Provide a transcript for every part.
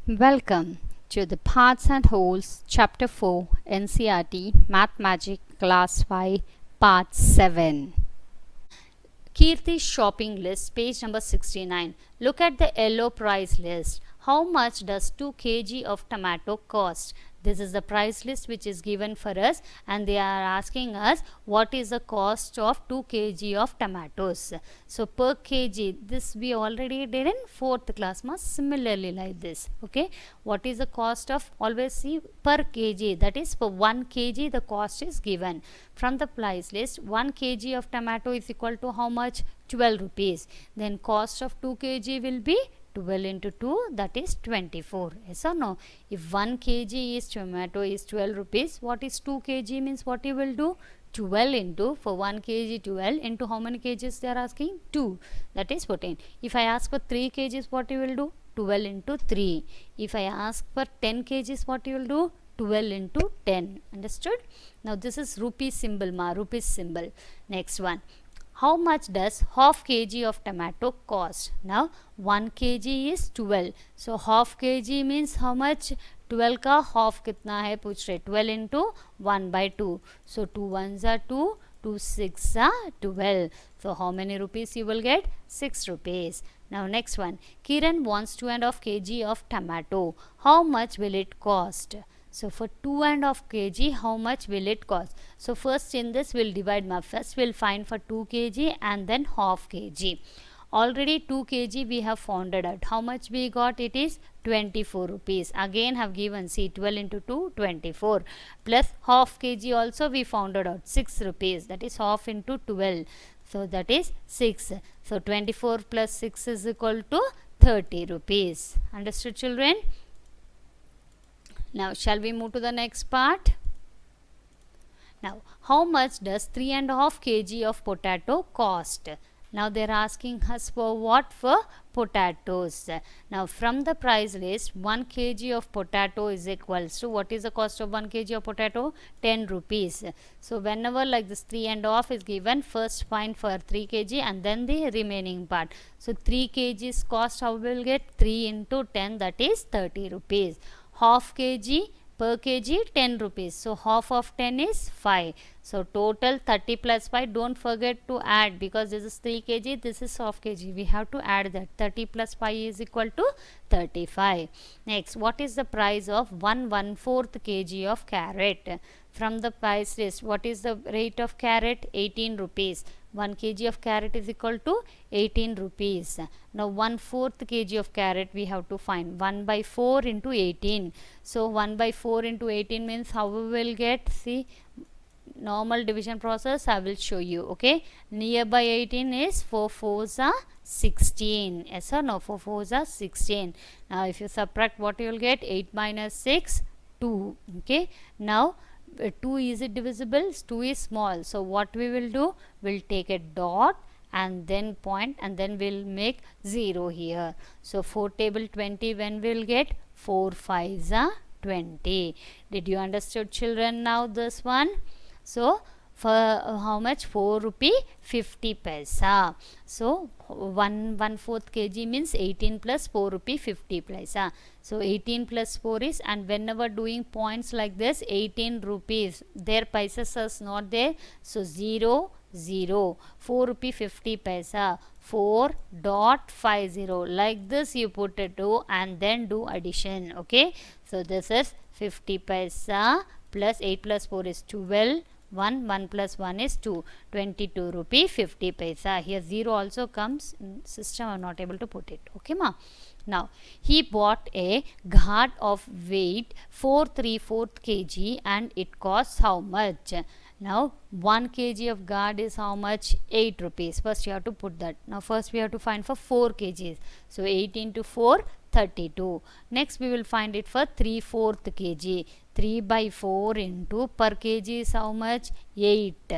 Welcome to the Parts and Wholes Chapter 4 NCERT Math Magic Class 5 Part 7. Kirti's shopping list, page number 69. Look at the yellow price list. How much does 2 kg of tomato cost? This is the price list which is given for us, and they are asking us what is the cost of 2 kg of tomatoes. So per kg, this we already did in 4th class, similarly like this. Okay, what is the cost of, always see per kg, that is for 1 kg the cost is given. From the price list, 1 kg of tomato is equal to how much? 12 rupees. Then cost of 2 kg will be 12 into 2, that is 24. Yes or no? If 1 kg is tomato is 12 rupees, what is 2 kg means? What you will do? 12 into, for 1 kg 12 into how many kgs they are asking? 2, that is 14. If I ask for 3 kgs, what you will do? 12 into 3. If I ask for 10 kgs, what you will do? 12 into 10. Understood? Now this is rupee symbol, rupees symbol. Next one. How much does half kg of tomato cost? Now 1 kg is 12. So half kg means how much? 12 का half कितना है पूछ रहे? 12 into 1 by 2. So 2 ones are 2, 2 6 are 12. So how many rupees you will get? 6 rupees. Now next one. Kiran wants 2.5 kg of tomato. How much will it cost? So for 2.5 kg, how much will it cost? So first in this we'll divide. First we'll find for 2 kg and then half kg. Already 2 kg we have found it out. How much we got? It is 24 rupees. Again have given, see 12 into 2, 24. Plus half kg also we found it out, 6 rupees. That is half into 12. So that is 6. So 24 plus 6 is equal to 30 rupees. Understood, children? Now shall we move to the next part? Now how much does 3.5 kg of potato cost? Now they are asking us for what? For potatoes. Now from the price list, 1 kg of potato is equals to, what is the cost of 1 kg of potato? 10 rupees. So whenever like this 3.5 is given, first find for 3 kg and then the remaining part. So 3 kg's cost, how will get? 3 into 10, that is 30 rupees. Half kg per kg 10 rupees. So half of 10 is 5. So total 30 plus 5. Don't forget to add, because this is 3 kg, this is half kg. We have to add that. 30 plus 5 is equal to 35. Next, what is the price of 1/4 kg of carrot? From the price list, what is the rate of carrot? 18 rupees. 1 kg of carrot is equal to 18 rupees. Now 1/4 kg of carrot we have to find. 1 by 4 into 18. So 1 by 4 into 18 means how we will get? See, normal division process I will show you. Okay, nearby 18 is 4 4s are 16. Yes or no? 4 4s are 16. Now if you subtract, what you will get? 8 minus 6, 2. Okay, now 2 is it divisible? 2 is small. So what we will do? We'll take a dot and then point, and then we'll make 0 here. So 4 table 20, when we'll get? 4 5s are 20. Did you understood, children, now this one? So for how much? 4 rupee 50 paisa. So 1/4 kg means 18 plus 4 rupee 50 paisa. So 18 plus 4 is, and whenever doing points like this, 18 rupees, their paisas is not there. So 0 0, 4 rupee 50 paisa, 4.50, like this you put it to, and then do addition. Okay, so this is 50 paisa plus 8 plus 4 is 12. 1 plus 1 is 2, 22 rupee 50 paisa. Here 0 also comes. System are not able to put it. Okay ma. Now he bought a ghat of weight 4 3/4 kg and it costs how much? Now 1 kg of ghat is how much? 8 rupees. First you have to put that. Now first we have to find for 4 kgs. So 8 into 4, 32. Next we will find it for 3/4 kg. 3 by 4 into per kg is how much? 8.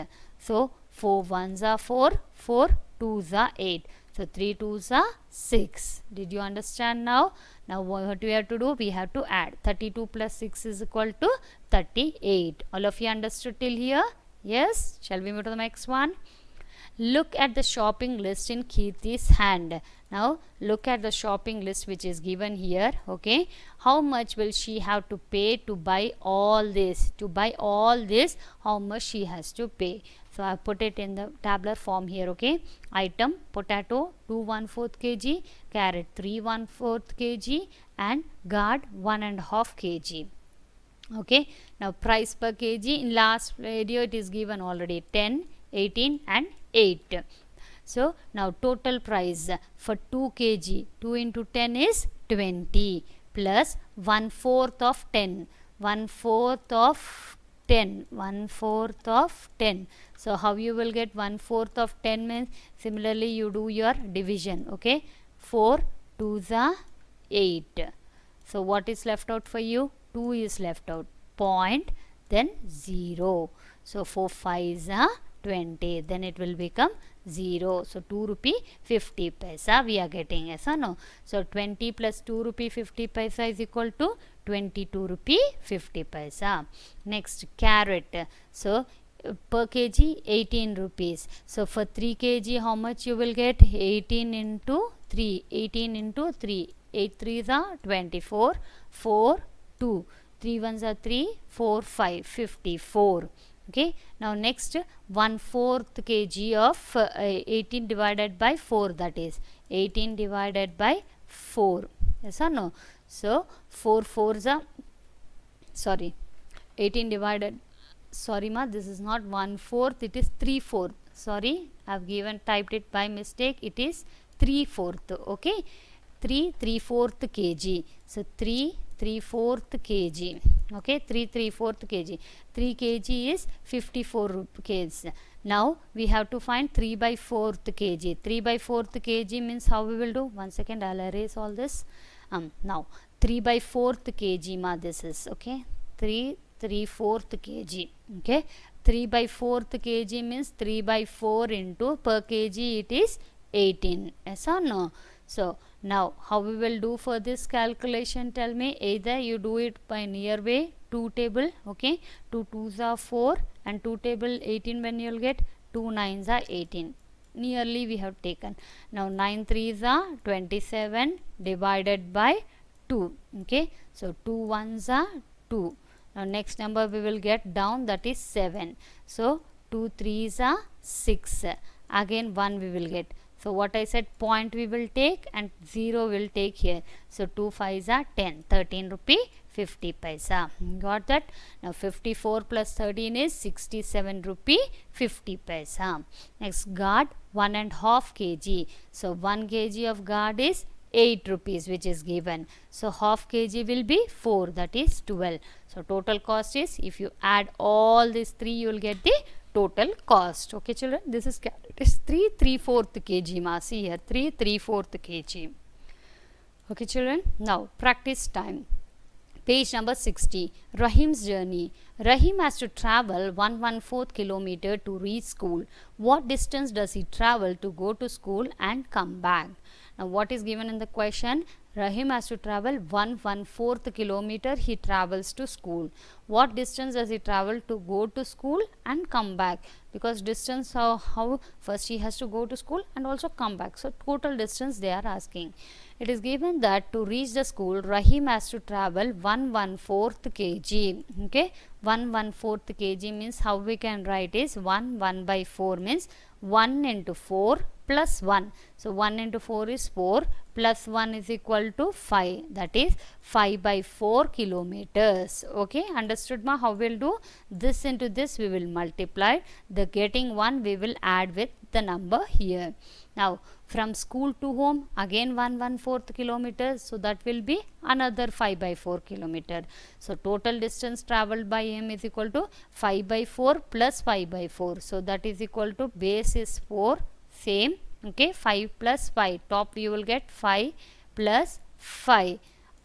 So 4 ones are 4, 4 twos are 8. So 3 twos are 6. Did you understand now? Now what we have to do? We have to add. 32 plus 6 is equal to 38. All of you understood till here? Yes? Shall we move to the next one? Look at the shopping list in Kirti's hand. Now look at the shopping list which is given here. Okay, how much will she have to pay to buy all this? To buy all this, how much she has to pay? So I put it in the tabular form here. Okay, item potato 2 1/4 kg, carrot 3 1/4 kg, and gourd 1.5 kg. Okay, now price per kg in last video it is given already 10, 18 and 8. So now total price for 2 kg, 2 into 10 is 20 plus 1/4 of 10, 1/4 of 10, 1/4 of 10. So how you will get 1/4 of 10 means, similarly you do your division. Okay, 4 2s are 8. So what is left out for you? 2 is left out, point, then 0. So 4 5s are 20, then it will become 0. So 2 rupee 50 paisa we are getting, yes or no? So 20 plus 2 rupee 50 paisa is equal to 22 rupee 50 paisa. Next, carrot. So per kg 18 rupees. So for 3 kg how much you will get? 18 into 3, 18 into 3, 8 3s are 24, 4 2, 3 1s are 3, 4 5, 54. Okay, now next 1/4 kg of 18 divided by 4, that is 18 divided by 4, yes or no? So 4 4s are, sorry, 18 divided, sorry ma, this is not 1/4, it is 3/4, sorry, I have typed it by mistake, it is 3/4. Okay, 3 3/4 kg. So 3 3/4 kg. Okay, 3 3/4 kg. 3 kg is 54 kgs. Now we have to find 3/4 kg. 3/4 kg means how we will do? 1 second, I'll erase all this. Now 3/4 kg ma, this is, okay, 3 3/4 kg. Okay, 3/4 kg means 3/4 into per kg it is 18, yes or no? So now how we will do for this calculation? Tell me. Either you do it by near way, 2 table, okay, 2 2s are 4 and 2 table 18, when you will get 2 9s are 18. Nearly we have taken. Now 9 3s are 27 divided by 2. Okay, so 2 1s are 2. Now next number we will get down, that is 7. So 2 3s are 6. Again 1 we will get. So what I said, point we will take and 0 will take here. So 2 5s are 10, 13 rupee 50 paisa. Got that? Now 54 plus 13 is 67 rupee 50 paisa. Next, gourd 1.5 kg. So 1 kg of gourd is 8 rupees which is given. So half kg will be 4, that is 12. So total cost is, if you add all these 3 you will get the total cost. Okay children, this is carrot is 3 3/4 kg ma, see here 3 3/4 kg. Okay children, now practice time. Page number 60, Rahim's journey. Rahim has to travel 1/4 kilometer to reach school. What distance does he travel to go to school and come back? Now what is given in the question? Rahim has to travel 1/4 kilometer he travels to school. What distance does he travel to go to school and come back? Because distance, how first he has to go to school and also come back. So total distance they are asking. It is given that to reach the school, Rahim has to travel 1/4 kg. Okay, 1/4 kg means how we can write is 1/4 means 1 into 4 plus 1. So 1 into 4 is 4 plus 1 is equal to 5. That is 5/4 kilometers. Okay, understood ma? How we'll do? This into this we will multiply. The getting 1 we will add with the number here. Now from school to home again 1/4 kilometers. So that will be another 5/4 kilometer. So total distance travelled by him is equal to 5/4 plus 5/4. So that is equal to, base is 4, same. Okay, 5 plus 5, top you will get 5 plus 5,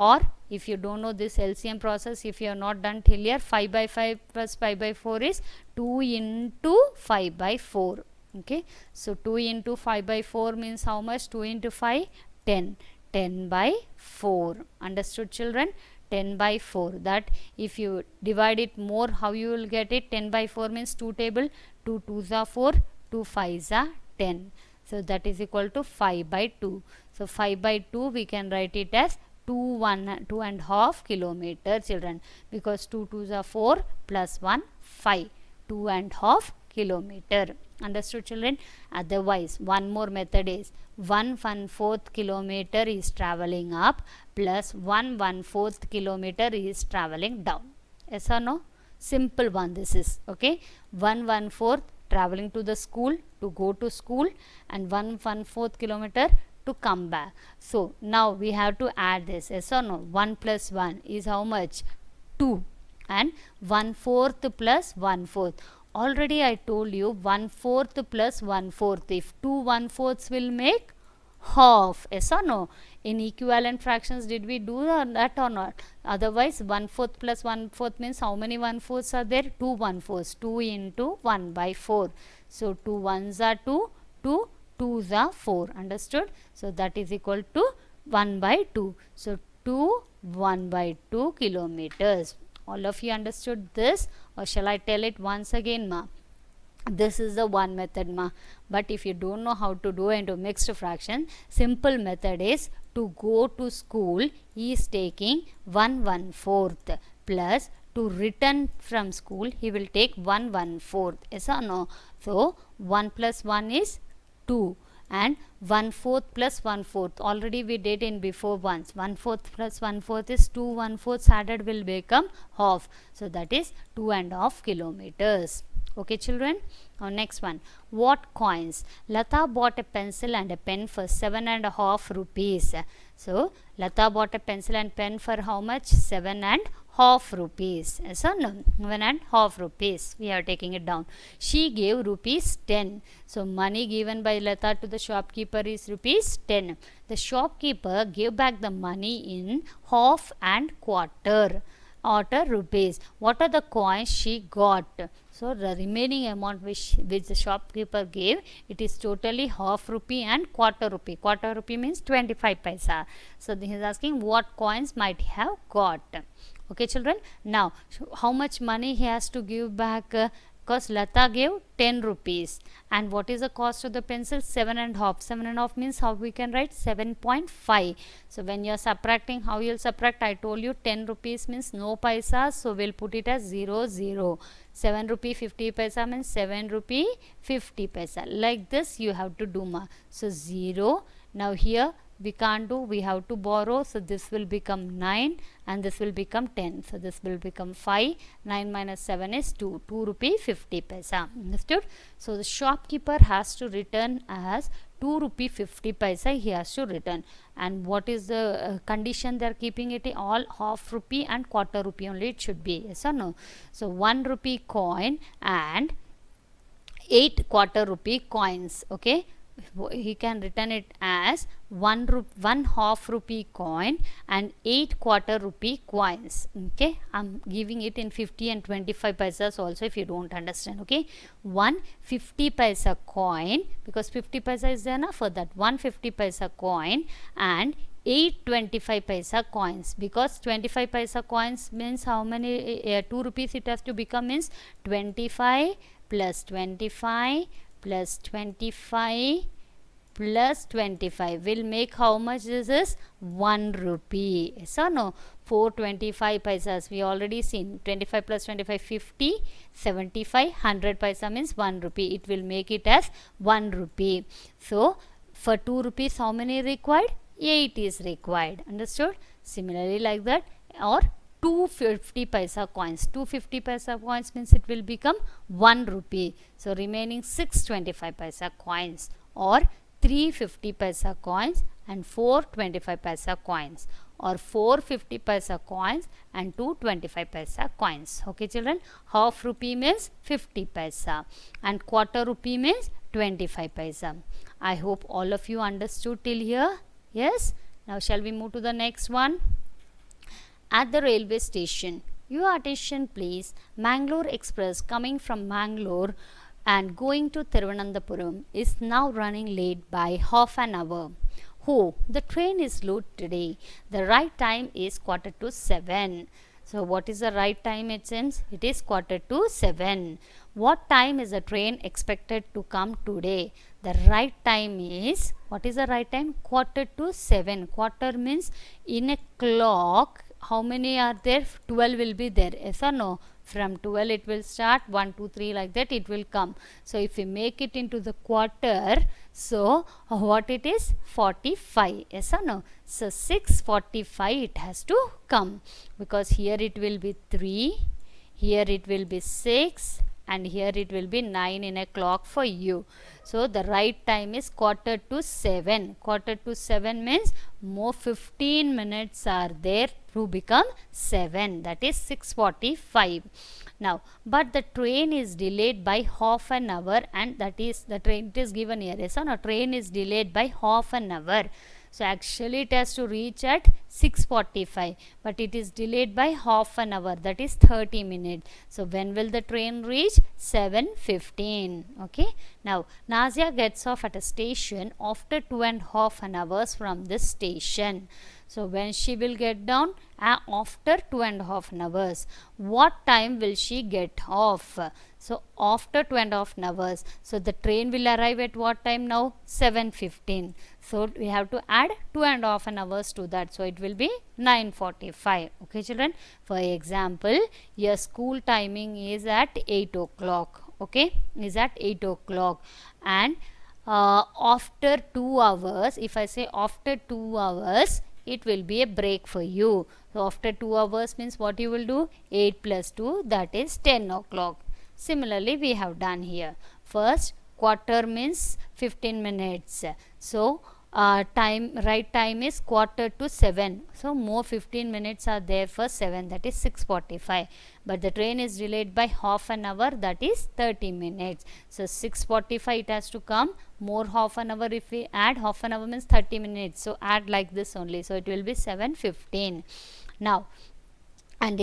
or if you don't know this LCM process, if you have not done till here, 5/5 plus 5/4 is 2 into 5/4. Okay, so 2 into 5/4 means how much? 2 into 5, 10, 10/4. Understood children? 10/4. That if you divide it more, how you will get it? 10/4 means 2 table, 2 2s are 4, 2 5s are 10. So that is equal to 5 by 2. So 5 by 2 we can write it as 2.5 kilometer, children, because 2 2s are 4 plus 1 5. 2.5 kilometer. Understood, children? Otherwise, one more method is 1/4 kilometer is traveling up plus 1/4 kilometer is traveling down. Yes or no? Simple one this is. Okay. 1/4 traveling to the school, to go to school, and 1/4 kilometer to come back. So now we have to add this. Yes or no? 1 plus 1 is how much? 2. And 1/4 plus 1/4. Already I told you 1/4 plus 1/4. If 2 1/4s will make half. Yes or no? In equivalent fractions, did we do that or not? Otherwise, 1/4 plus 1/4 means how many 1/4s are there? 2 1/4s. 2 into 1 by 4. So 2 1s are 2, 2 2s are 4. Understood? So that is equal to 1 by 2. So 2 1 by 2 kilometers. All of you understood this, or shall I tell it once again, ma? This is the one method, ma. But if you don't know how to do into mixed fraction, simple method is to go to school is taking 1/4 plus to return from school he will take 1/4. Yes or no? So 1 plus 1 is 2. And 1/4 plus 1/4 already we did in before once. 1/4 plus 1/4 is 2 1/4 added will become half. So that is 2.5 kilometers. Okay, children. Now next one. What coins? Lata bought a pencil and a pen for 7.5 rupees. So Lata bought a pencil and pen for how much? 7.5 rupees. So no, 1.5 rupees. We are taking it down. She gave rupees 10. So money given by Lata to the shopkeeper is rupees 10. The shopkeeper gave back the money in half and quarter rupees. What are the coins she got? So the remaining amount which the shopkeeper gave, it is totally half rupee and quarter rupee. Quarter rupee means 25 paisa. So he is asking what coins might he have got. Okay, children. Now how much money he has to give back? Because Lata gave 10 rupees. And what is the cost of the pencil? 7.5. 7.5 means how we can write? 7.5. So when you are subtracting, how you will subtract? I told you 10 rupees means no paisa. So we'll put it as 0 0. 7 rupee 50 paisa means 7 rupee 50 paisa. Like this you have to do, ma. So 0. Now here we can't do, we have to borrow. So this will become 9 and this will become 10. So this will become 5. 9 minus 7 is 2. 2 rupee 50 paisa. Understood? So the shopkeeper has to return as 2 rupee 50 paisa he has to return. And what is the condition they are keeping it? All half rupee and quarter rupee only it should be. Yes or no? So 1 rupee coin and 8 quarter rupee coins. Okay. He can return it as 1 half rupee coin and 8 quarter rupee coins. Okay, I'm giving it in 50 and 25 paisas also if you don't understand. Okay, 1 50 paisa coin, because 50 paisa is enough for that. 1 50 paisa coin and 8 25 paisa coins, because 25 paisa coins means how many 2 rupees it has to become, means 25 plus 25 plus 25 plus 25 will make how much this is? 1 rupee. Yes or no? 4 25 paisas we already seen. 25 plus 25 50, 75, 100 paisa means 1 rupee. It will make it as 1 rupee. So for 2 rupees how many required? 8 is required. Understood? Similarly like that, or 250 paisa coins. 250 paisa coins means it will become 1 rupee. So remaining 625 paisa coins, or 350 paisa coins and 425 paisa coins, or 450 paisa coins and 225 paisa coins. Okay, children. Half rupee means 50 paisa and quarter rupee means 25 paisa. I hope all of you understood till here. Yes. Now shall we move to the next one? At the railway station, your attention please. Mangalore Express coming from Mangalore and going to Thiruvananthapuram is now running late by half an hour. Oh, the train is late today. The right time is 6:45. So what is the right time, it seems? It is 6:45. What time is the train expected to come today? The right time is, what is the right time? Quarter to 7. Quarter means in a clock, how many are there? 12 will be there. Yes or no? From 12 it will start, 1, 2, 3 like that it will come. So if we make it into the quarter, so what it is? 45. Yes or no? So 6:45 it has to come, because here it will be 3, here it will be 6, and here it will be 9 in a clock for you. So the right time is quarter to 7. Quarter to 7 means more 15 minutes are there to become 7, that is 6:45. Now, but the train is delayed by half an hour, and that is the train, it is given here. Yes or no? Train is delayed by half an hour. So actually it has to reach at 6:45, but it is delayed by half an hour, that is 30 minutes. So when will the train reach? 7:15. Okay. Now Nazia gets off at a station after 2.5 hours from this station. So when she will get down? After 2.5 hours. What time will she get off? So after 2.5 hours. So the train will arrive at what time now? 7:15. So we have to add 2.5 hours to that. So it will be 9:45. Okay children. For example, your school timing is at 8 o'clock. Okay, is at 8 o'clock, and after 2 hours, if I say after 2 hours, it will be a break for you. So after 2 hours means what you will do? 8 plus 2, that is 10 o'clock. Similarly, we have done here. First, quarter means 15 minutes. So right time is quarter to 7. So more 15 minutes are there for 7, that is 6:45. But the train is delayed by half an hour, that is 30 minutes. So 6:45 it has to come. More half an hour, if we add half an hour means 30 minutes. So add like this only. So it will be 7:15. Now, and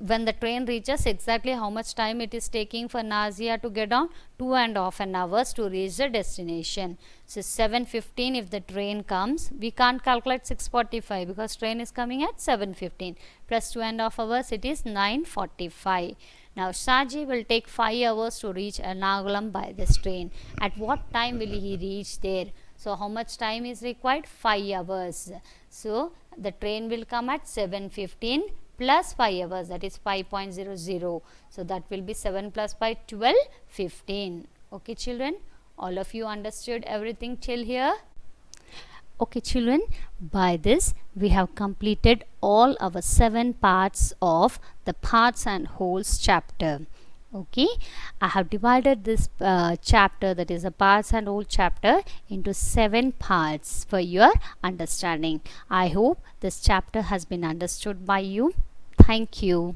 when the train reaches, exactly how much time it is taking for Nazia to get down? 2.5 hours to reach the destination. So 7:15 if the train comes, we can't calculate 6:45 because train is coming at 7:15, plus 2.5 hours, it is 9:45. Now Shaji will take 5 hours to reach Ernakulam by this train. At what time will he reach there? So how much time is required? 5 hours. So the train will come at 7:15 plus 5 hours, that is 5.00. So that will be 7 plus 5, 12:15. Okay children, all of you understood everything till here? Okay children, by this we have completed all our 7 parts of the parts and wholes chapter. Okay, I have divided this chapter, that is a parts and whole chapter, into 7 parts for your understanding. I hope this chapter has been understood by you. Thank you.